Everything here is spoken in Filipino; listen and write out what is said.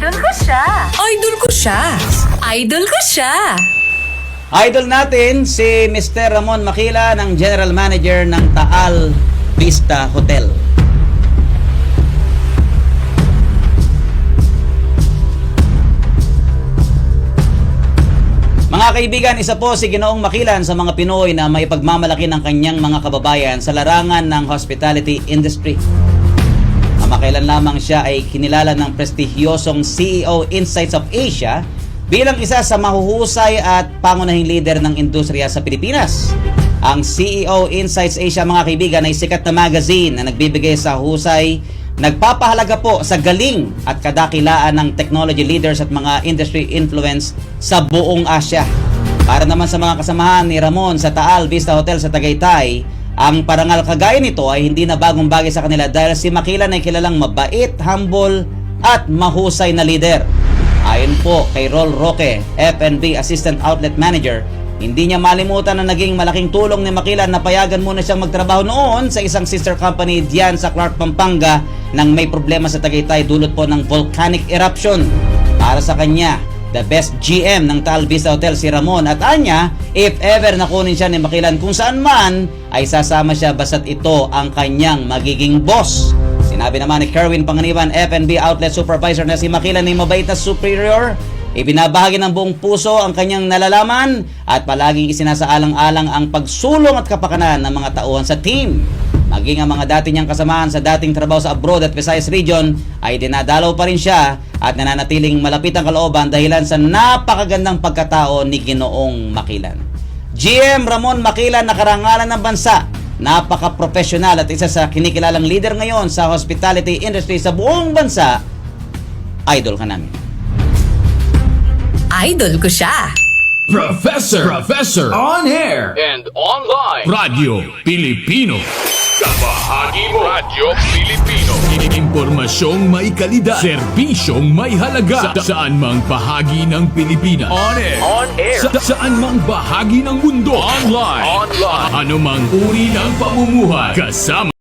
Idol ko siya. Idol ko siya. Idol ko siya. Idol natin si Mr. Ramon Maquila ng General Manager ng Taal Vista Hotel. Mga kaibigan, isa po si Ginoong Maquilan sa mga Pinoy na maipagmamalaki ng kanyang mga kababayan sa larangan ng hospitality industry. Kamakailan lamang siya ay kinilala ng prestigyosong CEO Insights of Asia bilang isa sa mahuhusay at pangunahing leader ng industriya sa Pilipinas. Ang CEO Insights Asia, mga kaibigan, ay sikat na magazine na nagbibigay sa husay, nagpapahalaga po sa galing at kadakilaan ng technology leaders at mga industry influence sa buong Asia. Para naman sa mga kasamahan ni Ramon sa Taal Vista Hotel sa Tagaytay, ang parangal kagaya nito ay hindi na bagong bagay sa kanila dahil si Maquilan ay kilalang mabait, humble at mahusay na leader. Ayon po kay Rol Roque, F&B Assistant Outlet Manager, hindi niya malimutan na naging malaking tulong ni Maquilan na payagan muna siyang magtrabaho noon sa isang sister company diyan sa Clark, Pampanga nang may problema sa Tagaytay dulot po ng volcanic eruption. Para sa kanya, the best GM ng Taal Vista Hotel si Ramon at anya, if ever nakunin siya ni Maquilan kung saan man, ay sasama siya basta't ito ang kanyang magiging boss. Sinabi naman ni Kerwin Panganiban, F&B Outlet Supervisor, na si Maquilan ay mabait na superior. Ibinabahagi ng buong puso ang kanyang nalalaman at palaging isinasaalang-alang ang pagsulong at kapakanan ng mga tauhan sa team. Maging ang mga dati niyang kasamahan sa dating trabaho sa abroad at Visayas region ay dinadalaw pa rin siya at nananatiling malapit ang kalooban dahilan sa napakagandang pagkatao ni Ginoong Maquilan. GM Ramon Maquilan na karangalan ng bansa, napaka-professional at isa sa kinikilalang leader ngayon sa hospitality industry sa buong bansa. Idol ka namin. Idol ko siya. Professor on air and online. Radyo Pilipino. Kabahagi mo. Radyo Pilipino. Impormasyong may kalidad, serbisyong may halaga, saan mang bahagi ng Pilipinas. On air. Saan mang bahagi ng mundo. Online. Online. Anumang uri ng pamumuhay, kasama